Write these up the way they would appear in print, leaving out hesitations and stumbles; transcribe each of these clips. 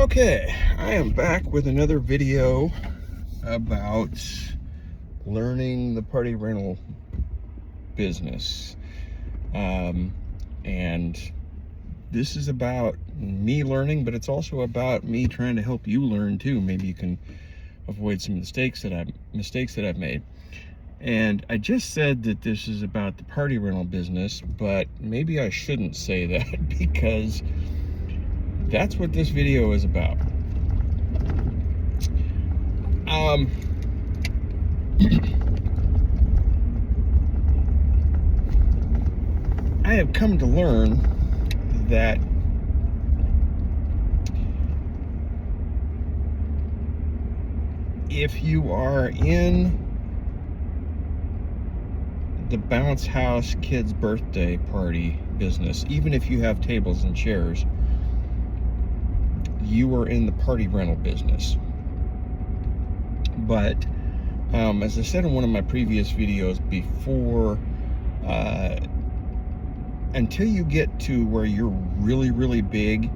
Okay, I am back with another video about learning the party rental business. And this is about me learning, but it's also about me trying to help you learn too. Maybe you can avoid some mistakes that I've made. And I just said that this is about the party rental business, but maybe I shouldn't say that because that's what this video is about. I have come to learn that if you are in the bounce house kids' birthday party business, even if you have tables and chairs, you are in the party rental business. But as I said in one of my previous videos before, until you get to where you're really big,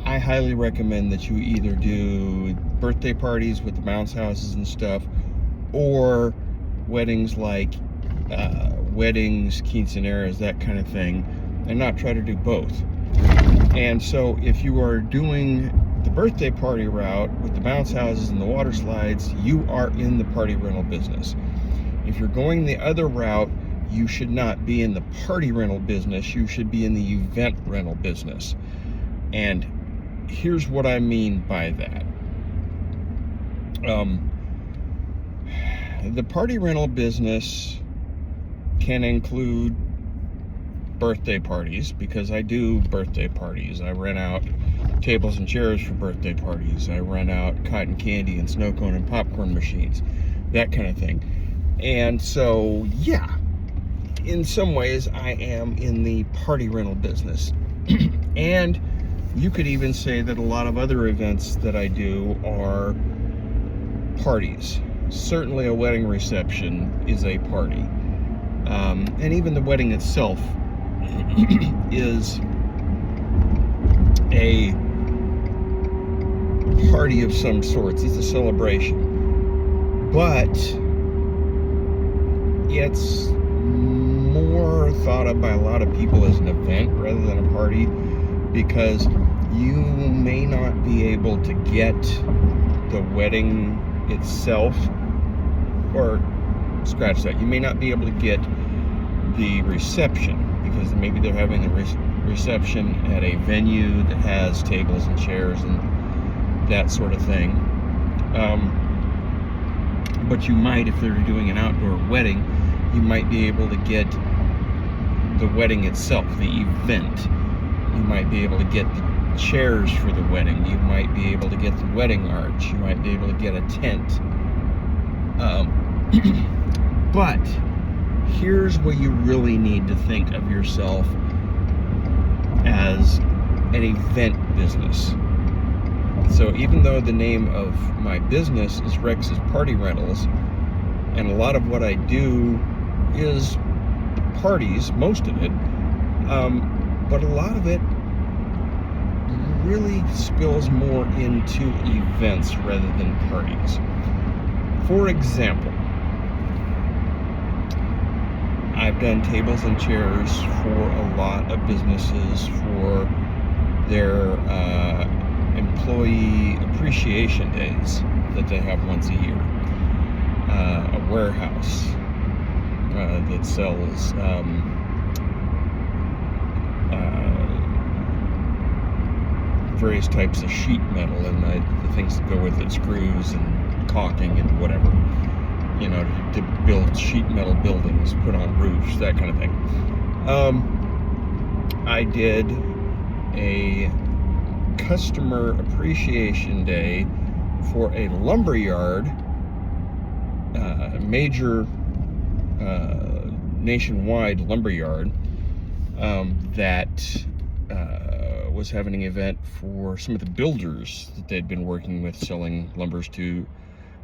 I highly recommend that you either do birthday parties with the bounce houses and stuff, or weddings like weddings, quinceaneras, that kind of thing, and not try to do both. And so if you are doing the birthday party route with the bounce houses and the water slides, you are in the party rental business. If you're going the other route, you should not be in the party rental business. You should be in the event rental business. And here's what I mean by that. The party rental business can include birthday parties, because I do birthday parties. I rent out tables and chairs for birthday parties. I rent out cotton candy and snow cone and popcorn machines, that kind of thing. And so, yeah, in some ways I am in the party rental business. And you could even say that a lot of other events that I do are parties. Certainly a wedding reception is a party. And even the wedding itself is a party of some sorts. It's a celebration. But it's more thought of by a lot of people as an event rather than a party, because you may not be able to get the wedding itself, or scratch that, you may not be able to get the reception, because maybe they're having a reception at a venue that has tables and chairs and that sort of thing. But you might, if they're doing an outdoor wedding, you might be able to get the wedding itself, the event. You might be able to get the chairs for the wedding. You might be able to get the wedding arch. You might be able to get a tent. But here's where you really need to think of yourself as an event business. So even though the name of my business is Rex's Party Rentals, and a lot of what I do is parties, most of it, but a lot of it really spills more into events rather than parties. For example, I've done tables and chairs for a lot of businesses for their employee appreciation days that they have once a year. A warehouse that sells various types of sheet metal and the things that go with it, screws and caulking and whatever, you know, to build sheet metal buildings, put on roofs, that kind of thing. I did a customer appreciation day for a lumber yard, major nationwide lumber yard, that was having an event for some of the builders that they'd been working with, selling lumbers to,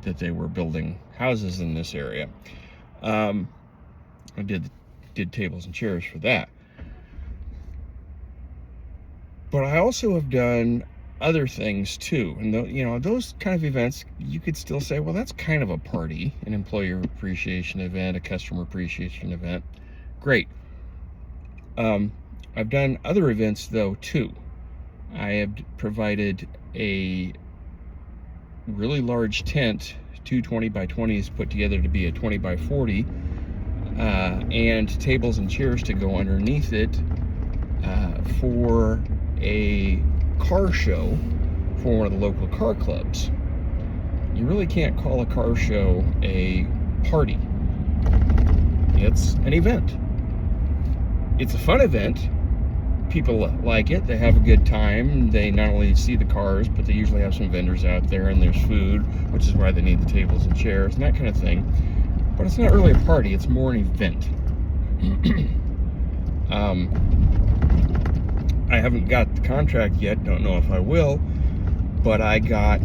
that they were building houses in this area. I did tables and chairs for that. But I also have done other things too. And those kind of events, you could still say, well, that's kind of a party, an employer appreciation event, a customer appreciation event. Great. I've done other events though too. I have provided a really large tent, two 20 by 20s put together to be a 20 by 40, and tables and chairs to go underneath it for a car show for one of the local car clubs. You really can't call a car show a party. It's an event. It's a fun event. People like it. They have a good time. They not only see the cars, but they usually have some vendors out there, and there's food, which is why they need the tables and chairs and that kind of thing. But it's not really a party. It's more an event. I haven't got the contract yet. Don't know if I will. But I got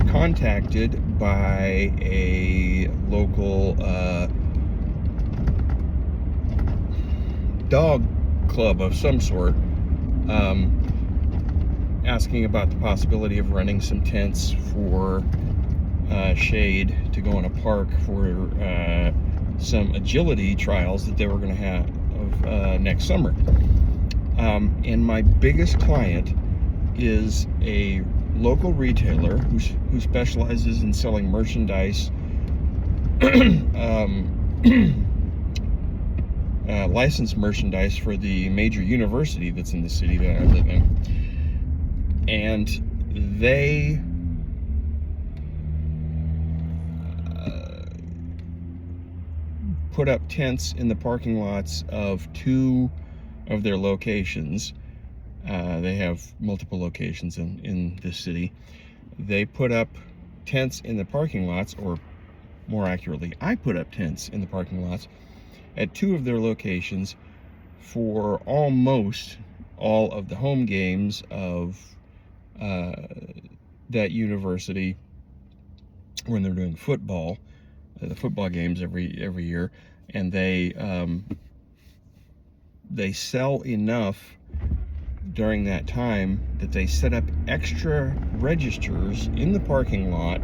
contacted by a local dog club of some sort, asking about the possibility of renting some tents for shade to go in a park for some agility trials that they were going to have next summer. And my biggest client is a local retailer who specializes in selling merchandise, licensed merchandise for the major university that's in the city that I live in. And they put up tents in the parking lots of two of their locations. They have multiple locations in this city. They put up tents in the parking lots, or more accurately, I put up tents in the parking lots at two of their locations for almost all of the home games of that university when they're doing football, the football games every year, and they sell enough during that time that they set up extra registers in the parking lot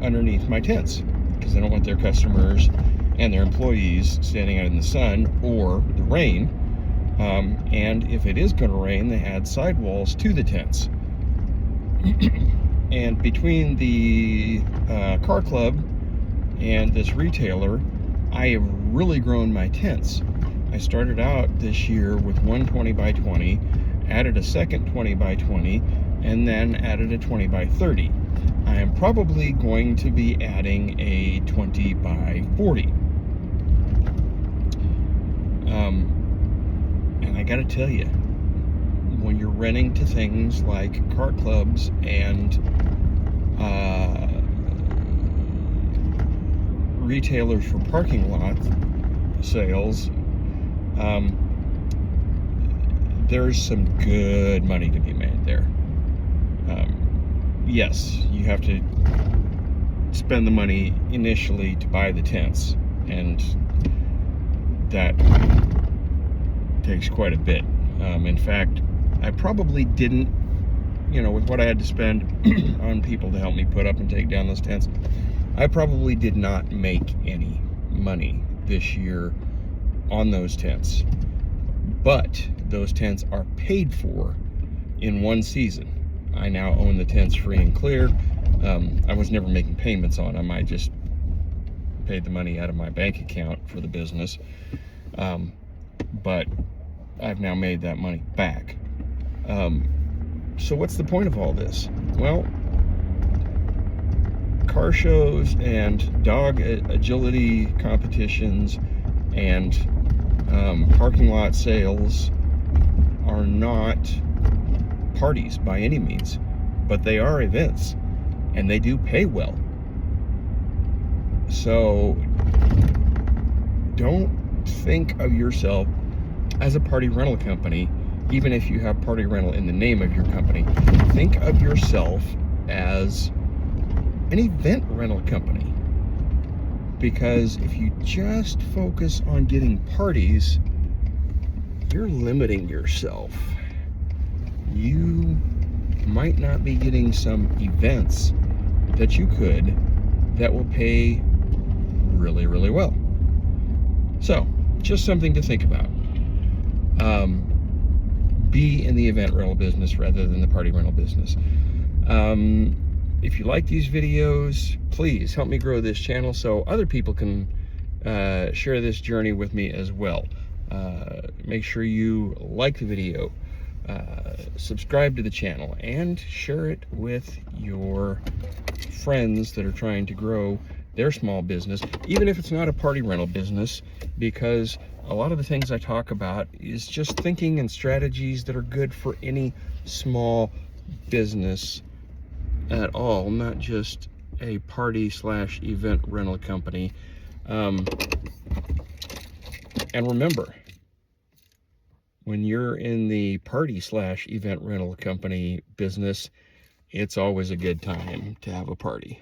underneath my tents, because they don't want their customers and their employees standing out in the sun or the rain. And if it is going to rain, they add sidewalls to the tents. And between the car club and this retailer, I have really grown my tents. I started out this year with one 20 by 20, added a second 20 by 20, and then added a 20 by 30. I am probably going to be adding a 20 by 40. And I gotta tell you, when you're renting to things like car clubs and retailers for parking lot sales, there's some good money to be made there. Yes, you have to spend the money initially to buy the tents, and that takes quite a bit. In fact, I probably didn't, with what I had to spend on people to help me put up and take down those tents, I probably did not make any money this year on those tents. But those tents are paid for in one season. I now own the tents free and clear. I was never making payments on them. I just paid the money out of my bank account for the business. But I've now made that money back. So what's the point of all this? Well, car shows and dog agility competitions and parking lot sales are not parties by any means, but they are events, and they do pay well. So don't think of yourself as a party rental company, even if you have party rental in the name of your company. Think of yourself as an event rental company, because if you just focus on getting parties, you're limiting yourself. You might not be getting some events that you could that will pay really, really well. So, just something to think about. Be in the event rental business rather than the party rental business. If you like these videos, please help me grow this channel so other people can share this journey with me as well. Make sure you like the video, subscribe to the channel, and share it with your friends that are trying to grow their small business, even if it's not a party rental business, because a lot of the things I talk about is just thinking and strategies that are good for any small business at all, not just a party/event rental company. And remember, when you're in the party/event rental company business, it's always a good time to have a party.